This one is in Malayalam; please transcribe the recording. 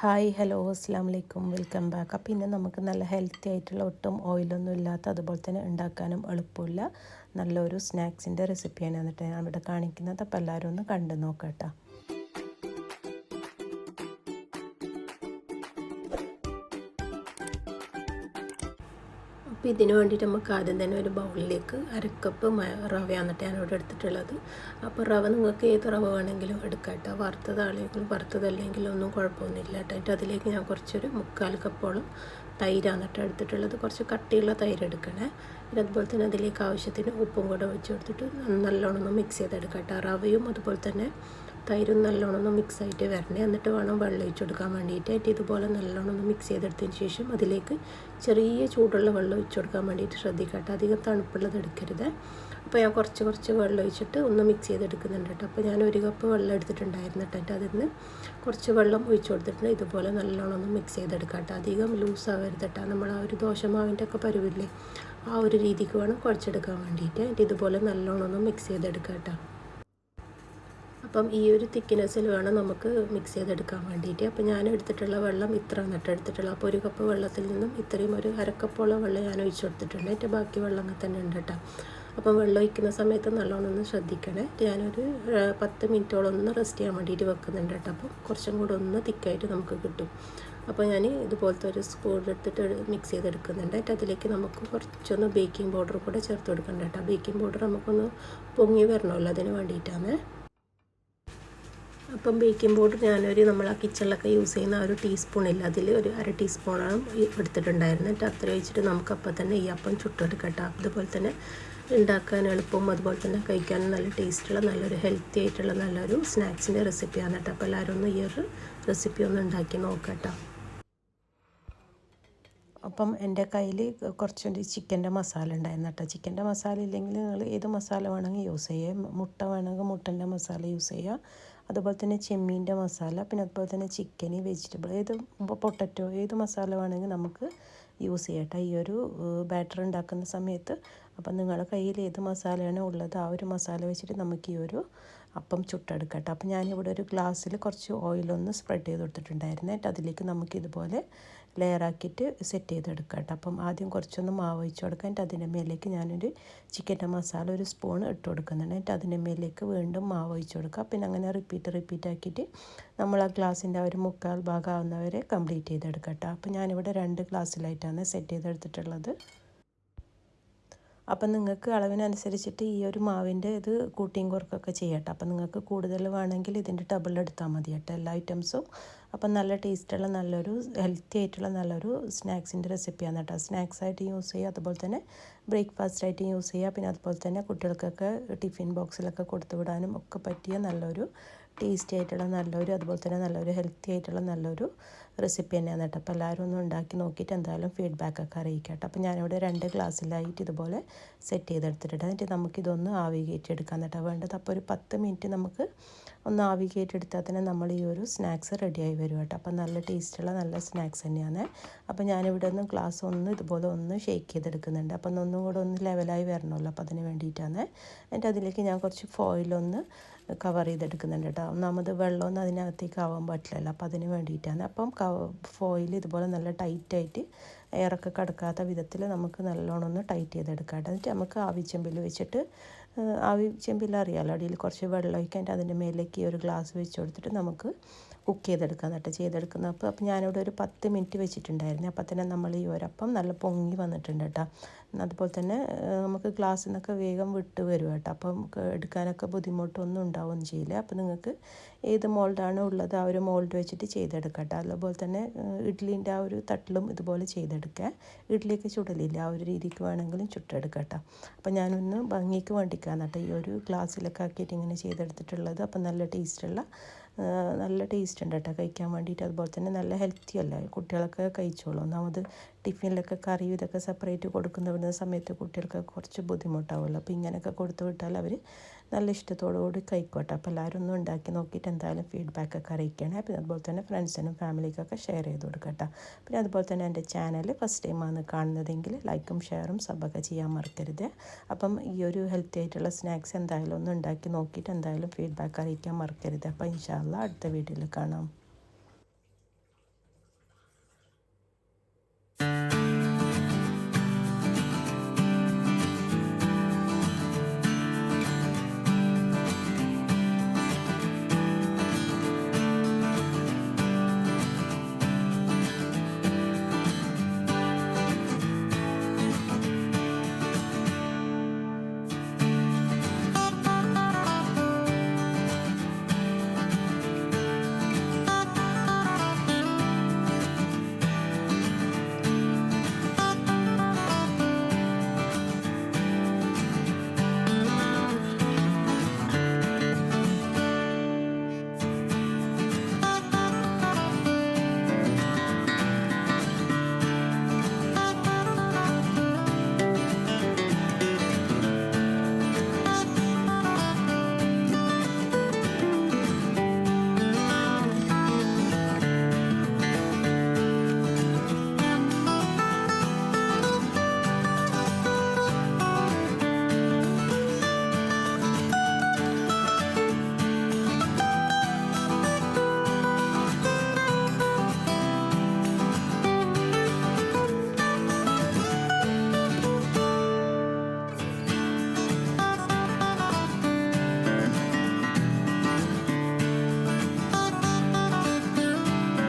ഹായ് ഹലോ അസ്സാം വലൈക്കും വെൽക്കം ബാക്ക്. അപ്പോൾ ഇന്ന് നമുക്ക് നല്ല ഹെൽത്തി ആയിട്ടുള്ള ഒട്ടും ഓയിലൊന്നും ഇല്ലാത്ത അതുപോലെ തന്നെ ഉണ്ടാക്കാനും എളുപ്പമില്ല നല്ലൊരു സ്നാക്സിൻ്റെ റെസിപ്പിയാണ് എന്നിട്ട് ഞാൻ ഇവിടെ കാണിക്കുന്നത്. അപ്പോൾ എല്ലാവരും ഒന്ന് കണ്ടു നോക്കട്ടോ. അപ്പോൾ ഇതിന് വേണ്ടിയിട്ട് നമുക്ക് ആദ്യം തന്നെ ഒരു ബൗളിലേക്ക് അരക്കപ്പ് റവയാണ് ഞാനിവിടെ എടുത്തിട്ടുള്ളത്. അപ്പോൾ റവ നിങ്ങൾക്ക് ഏത് റവ വേണമെങ്കിലും എടുക്കാം കേട്ടോ. വറുത്തതാണെങ്കിലും വറുത്തതല്ലെങ്കിലും ഒന്നും കുഴപ്പമൊന്നുമില്ല കേട്ടോ. എന്നിട്ട് അതിലേക്ക് ഞാൻ കുറച്ചൊരു 3/4 കപ്പോളം തൈരാണ് കേട്ടോ എടുത്തിട്ടുള്ളത്. കുറച്ച് കട്ടിയുള്ള തൈര് എടുക്കണേ. പിന്നെ അതുപോലെ തന്നെ അതിലേക്ക് ആവശ്യത്തിന് ഉപ്പും കൂടെ വെച്ച് കൊടുത്തിട്ട് നല്ലോണം ഒന്ന് മിക്സ് ചെയ്തെടുക്കാം കേട്ടോ. റവയും അതുപോലെ തന്നെ തൈരും നല്ലോണം ഒന്ന് മിക്സ് ആയിട്ട് വരണേ. എന്നിട്ട് വേണം വെള്ളം ഒഴിച്ച് കൊടുക്കാൻ വേണ്ടിയിട്ട്. ഇതുപോലെ നല്ലോണം ഒന്ന് മിക്സ് ചെയ്തെടുത്തതിന് ശേഷം അതിലേക്ക് ചെറിയ ചൂടുള്ള വെള്ളം ഒഴിച്ച് കൊടുക്കാൻ വേണ്ടിയിട്ട് ശ്രദ്ധിക്കട്ടെ. അധികം തണുപ്പുള്ളത് എടുക്കരുത്. അപ്പോൾ ഞാൻ കുറച്ച് വെള്ളം ഒഴിച്ചിട്ട് ഒന്ന് മിക്സ് ചെയ്തെടുക്കുന്നുണ്ട് കേട്ടോ. അപ്പോൾ ഞാൻ 1 കപ്പ് വെള്ളം എടുത്തിട്ടുണ്ടായിരുന്നു കേട്ടോ. അതിൽ നിന്ന് കുറച്ച് വെള്ളം ഒഴിച്ച് കൊടുത്തിട്ടുണ്ട്. ഇതുപോലെ നല്ലോണം ഒന്ന് മിക്സ് ചെയ്തെടുക്കാം കേട്ടോ. അധികം ലൂസ് ആവരുത് കേട്ടോ. നമ്മൾ ആ ഒരു ദോശമാവിൻ്റെ ഒക്കെ പരുവില്ലേ, ആ ഒരു രീതിക്ക് വേണം കുഴച്ചെടുക്കാൻ വേണ്ടിയിട്ട്. ഇതുപോലെ നല്ലോണം ഒന്ന് മിക്സ് ചെയ്തെടുക്കാം കേട്ടോ. അപ്പം ഈ ഒരു തിക്നെസ്സിൽ വേണം നമുക്ക് മിക്സ് ചെയ്തെടുക്കാൻ വേണ്ടിയിട്ട്. അപ്പോൾ ഞാൻ എടുത്തിട്ടുള്ള വെള്ളം ഇത്ര നട്ട് എടുത്തിട്ടുള്ള. അപ്പോൾ 1 കപ്പ് വെള്ളത്തിൽ നിന്നും ഇത്രയും ഒരു അരക്കപ്പോളം വെള്ളം ഞാൻ ഒഴിച്ച് കൊടുത്തിട്ടുണ്ട്. എൻ്റെ ബാക്കി വെള്ളം അങ്ങനെ തന്നെ ഉണ്ട് കേട്ടോ. അപ്പം വെള്ളം ഒഴിക്കുന്ന സമയത്ത് നല്ലോണം ഒന്ന് ശ്രദ്ധിക്കണേ. ഞാനൊരു 10 മിനിറ്റോളം ഒന്ന് റെസ്റ്റ് ചെയ്യാൻ വേണ്ടിയിട്ട് വെക്കുന്നുണ്ട് കേട്ടോ. അപ്പം കുറച്ചും കൂടെ ഒന്ന് തിക്കായിട്ട് നമുക്ക് കിട്ടും. അപ്പോൾ ഞാൻ ഇതുപോലത്തെ ഒരു സ്പൂൺ എടുത്തിട്ട് മിക്സ് ചെയ്തെടുക്കുന്നുണ്ട്. അതിലേക്ക് നമുക്ക് കുറച്ചൊന്ന് ബേക്കിംഗ് പൗഡർ കൂടെ ചേർത്ത് കൊടുക്കണ്ട കേട്ടോ. ബേക്കിംഗ് പൗഡർ നമുക്കൊന്ന് പൊങ്ങി വരണമല്ലോ, അതിന് വേണ്ടിയിട്ടാണ്. അപ്പം ബേക്കിംഗ് പൗഡർ ഞാനൊരു നമ്മൾ ആ കിച്ചണിലൊക്കെ യൂസ് ചെയ്യുന്ന ഒരു ടീസ്പൂണില്ല, അതിൽ ഒരു 1/2 ടീസ്പൂണാണ് എടുത്തിട്ടുണ്ടായിരുന്നത്. എന്നിട്ട് അത്ര വെച്ചിട്ട് നമുക്കപ്പം തന്നെ ഈ അപ്പം ചുട്ടെടുക്കട്ടോ. അതുപോലെ തന്നെ ഉണ്ടാക്കാൻ എളുപ്പവും അതുപോലെ തന്നെ കഴിക്കാനും നല്ല ടേസ്റ്റുള്ള നല്ലൊരു ഹെൽത്തി ആയിട്ടുള്ള നല്ലൊരു സ്നാക്സിൻ്റെ റെസിപ്പിയാണ് കേട്ടോ. അപ്പോൾ എല്ലാവരും ഒന്ന് ഈ ഒരു റെസിപ്പി ഒന്ന് ഉണ്ടാക്കി നോക്കട്ടോ. അപ്പം എൻ്റെ കയ്യിൽ കുറച്ചുകൂടി ചിക്കൻ്റെ മസാല ഉണ്ടായിരുന്നു കേട്ടോ. ചിക്കൻ്റെ മസാല ഇല്ലെങ്കിൽ നിങ്ങൾ ഏത് മസാല വേണമെങ്കിൽ യൂസ് ചെയ്യുക. മുട്ട വേണമെങ്കിൽ മുട്ടൻ്റെ മസാല യൂസ് ചെയ്യുക. അതുപോലെ തന്നെ ചെമ്മീൻ്റെ മസാല, പിന്നെ അതുപോലെ തന്നെ ചിക്കൻ, വെജിറ്റബിൾ, ഏത് പൊട്ടറ്റോ, ഏത് മസാല വേണമെങ്കിൽ നമുക്ക് യൂസ് ചെയ്യട്ടെ ഈ ഒരു ബാറ്റർ ഉണ്ടാക്കുന്ന സമയത്ത്. അപ്പം നിങ്ങളുടെ കയ്യിൽ ഏത് മസാലയാണോ ഉള്ളത് ആ ഒരു മസാല വെച്ചിട്ട് നമുക്ക് ഈ ഒരു അപ്പം ചുട്ടെടുക്കട്ടെ. അപ്പം ഞാനിവിടെ ഒരു ഗ്ലാസ്സിൽ കുറച്ച് ഓയിലൊന്ന് സ്പ്രെഡ് ചെയ്ത് കൊടുത്തിട്ടുണ്ടായിരുന്നു. അതിലേക്ക് നമുക്ക് ഇതുപോലെ ലെയറാക്കിയിട്ട് സെറ്റ് ചെയ്തെടുക്കാം കേട്ടോ. അപ്പം ആദ്യം കുറച്ചൊന്ന് മാവ് ഒഴിച്ച് കൊടുക്കാം. അതിൻ്റെ മേലേക്ക് ഞാനൊരു ചിക്കൻ്റെ മസാല ഒരു സ്പൂൺ ഇട്ട് കൊടുക്കുന്നുണ്ട്. അതിൻ്റെ മേലേക്ക് വീണ്ടും മാവ് ഒഴിച്ച് കൊടുക്കുക. പിന്നെ അങ്ങനെ റിപ്പീറ്റ് ആക്കിയിട്ട് നമ്മൾ ആ ഗ്ലാസിൻ്റെ ഒരു 1/4 ഭാഗം ആവുന്നവരെ കംപ്ലീറ്റ് ചെയ്തെടുക്കാം കേട്ടോ. അപ്പം ഞാനിവിടെ 2 ഗ്ലാസ്സിലായിട്ടാണ് സെറ്റ് ചെയ്തെടുത്തിട്ടുള്ളത്. അപ്പം നിങ്ങൾക്ക് അളവിനനുസരിച്ചിട്ട് ഈ ഒരു മാവിൻ്റെ ഇത് കൂട്ടിയും കുറക്കൊക്കെ ചെയ്യട്ടെ. അപ്പം നിങ്ങൾക്ക് കൂടുതൽ വേണമെങ്കിൽ ഇതിൻ്റെ ഡബിൾ എടുത്താൽ മതി കേട്ടോ എല്ലാ ഐറ്റംസും. അപ്പം നല്ല ടേസ്റ്റുള്ള നല്ലൊരു ഹെൽത്തി ആയിട്ടുള്ള നല്ലൊരു സ്നാക്സിൻ്റെ റെസിപ്പിയാണ് കേട്ടോ. സ്നാക്സായിട്ട് യൂസ് ചെയ്യുക, അതുപോലെ തന്നെ ബ്രേക്ക്ഫാസ്റ്റായിട്ട് യൂസ് ചെയ്യുക. പിന്നെ അതുപോലെ തന്നെ കുട്ടികൾക്കൊക്കെ ടിഫിൻ ബോക്സിലൊക്കെ കൊടുത്തു വിടാനും ഒക്കെ പറ്റിയ നല്ലൊരു ടേസ്റ്റി ആയിട്ടുള്ള നല്ലൊരു അതുപോലെ തന്നെ നല്ലൊരു ഹെൽത്തി ആയിട്ടുള്ള നല്ലൊരു റെസിപ്പി തന്നെയാണ് കേട്ടോ. അപ്പോൾ എല്ലാവരും ഒന്ന് ഉണ്ടാക്കി നോക്കിയിട്ട് എന്തായാലും ഫീഡ്ബാക്കൊക്കെ അറിയിക്കാം കേട്ടോ. അപ്പോൾ ഞാനിവിടെ 2 ഗ്ലാസ്സിലായിട്ട് ഇതുപോലെ സെറ്റ് ചെയ്തെടുത്തിട്ടുണ്ട്. എന്നിട്ട് നമുക്കിതൊന്ന് ആവി കയറ്റിയെടുക്കാൻ കേട്ടോ വേണ്ടത്. അപ്പോൾ ഒരു 10 മിനിറ്റ് നമുക്ക് ഒന്ന് ആവി കയറ്റിയെടുത്താൽ തന്നെ നമ്മൾ ഈ ഒരു സ്നാക്സ് റെഡിയായി വരും കേട്ടോ. അപ്പോൾ നല്ല ടേസ്റ്റുള്ള നല്ല സ്നാക്സ് തന്നെയാണ്. അപ്പോൾ ഞാനിവിടെ ഒന്ന് ഗ്ലാസ് ഒന്ന് ഇതുപോലെ ഒന്ന് ഷേക്ക് ചെയ്തെടുക്കുന്നുണ്ട്. അപ്പം ഒന്നും കൂടെ ഒന്ന് ലെവലായി വരണമല്ലോ, അപ്പോൾ അതിന് വേണ്ടിയിട്ടാണ്. എന്നിട്ട് അതിലേക്ക് ഞാൻ കുറച്ച് ഫോയിലൊന്ന് കവർ ചെയ്തെടുക്കുന്നുണ്ട് കേട്ടോ. ഒന്നാമത് വെള്ളമൊന്നും അതിനകത്തേക്ക് ആവാൻ പറ്റില്ലല്ലോ, അപ്പോൾ അതിന് വേണ്ടിയിട്ടാണ്. അപ്പം ഫോയിൽ ഇതുപോലെ നല്ല ടൈറ്റായിട്ട് എയറൊക്കെ കടക്കാത്ത വിധത്തിൽ നമുക്ക് നല്ലോണം ഒന്ന് ടൈറ്റ് ചെയ്തെടുക്കാം. എന്നിട്ട് നമുക്ക് ആവിച്ചെമ്പിൽ വെച്ചിട്ട് ആവിച്ചെമ്പിൽ അറിയാമല്ലോ, അടിയിൽ കുറച്ച് വെള്ളം ഒഴിക്കാൻ അതിൻ്റെ മേലേക്ക് ഈ ഒരു ഗ്ലാസ് വെച്ച് കൊടുത്തിട്ട് നമുക്ക് കുക്ക് ചെയ്തെടുക്കാം എന്നിട്ട് ചെയ്തെടുക്കുന്നത്. അപ്പോൾ ഞാനിവിടെ ഒരു 10 മിനിറ്റ് വെച്ചിട്ടുണ്ടായിരുന്നു. അപ്പോൾ തന്നെ നമ്മൾ ഈ ഒരപ്പം നല്ല പൊങ്ങി വന്നിട്ടുണ്ട് കേട്ടോ. അതുപോലെ തന്നെ നമുക്ക് ഗ്ലാസ്സിൽ നിന്നൊക്കെ വേഗം വിട്ട് വരും കേട്ടോ. അപ്പം എടുക്കാനൊക്കെ ബുദ്ധിമുട്ടൊന്നും ഉണ്ടാവുകയൊന്നും ചെയ്യില്ല. അപ്പോൾ നിങ്ങൾക്ക് ഏത് മോൾഡാണോ ഉള്ളത് ആ ഒരു മോൾഡ് വെച്ചിട്ട് ചെയ്തെടുക്കാം കേട്ടോ. അതുപോലെ തന്നെ ഇഡ്ഡലീൻ്റെ ആ ഒരു തട്ടിലും ഇതുപോലെ ചെയ്തെടുക്കുക. ഇഡ്ഡലിയൊക്കെ ചുടലില്ല, ആ ഒരു രീതിക്ക് വേണമെങ്കിലും ചുട്ടെടുക്കാം കേട്ടോ. അപ്പം ഞാനൊന്ന് ഭംഗിക്ക് വേണ്ടിക്കാണ് കേട്ടോ ഈ ഒരു ഗ്ലാസ്സിലൊക്കെ ആക്കിയിട്ട് ഇങ്ങനെ ചെയ്തെടുത്തിട്ടുള്ളത്. അപ്പം നല്ല ടേസ്റ്റ് ഉണ്ട് കേട്ടോ കഴിക്കാൻ വേണ്ടിയിട്ട്. അതുപോലെ തന്നെ നല്ല ഹെൽത്തി അല്ലേ, കുട്ടികളൊക്കെ കഴിച്ചോളൂ. ഒന്നാമത് ടിഫിനിലൊക്കെ കറി ഇതൊക്കെ സെപ്പറേറ്റ് കൊടുക്കുന്ന സമയത്ത് കുട്ടികൾക്ക് കുറച്ച് ബുദ്ധിമുട്ടാവുമല്ലോ. അപ്പോൾ ഇങ്ങനെയൊക്കെ കൊടുത്തു വിട്ടാൽ അവർ നല്ല ഇഷ്ടത്തോടു കൂടി കഴിക്കോട്ടെ. അപ്പോൾ എല്ലാവരും ഒന്നും ഉണ്ടാക്കി നോക്കിയിട്ട് എന്തായാലും ഫീഡ്ബാക്കൊക്കെ അറിയിക്കണേ. പിന്നെ അതുപോലെ തന്നെ ഫ്രണ്ട്സിനും ഫാമിലിക്കൊക്കെ ഷെയർ ചെയ്ത് കൊടുക്കട്ടെ. പിന്നെ അതുപോലെ തന്നെ എൻ്റെ ചാനൽ ഫസ്റ്റ് ടൈമാണ് കാണുന്നതെങ്കിൽ ലൈക്കും ഷെയറും സബൊക്കെ ചെയ്യാൻ മറക്കരുത്. അപ്പം ഈ ഒരു ഹെൽത്തി ആയിട്ടുള്ള സ്നാക്സ് എന്തായാലും ഒന്ന് ഉണ്ടാക്കി നോക്കിയിട്ട് എന്തായാലും ഫീഡ്ബാക്ക് അറിയിക്കാൻ മറക്കരുത്. അപ്പോൾ ഇൻഷാ അല്ലാഹ് അടുത്ത വീഡിയോയിൽ കാണാം.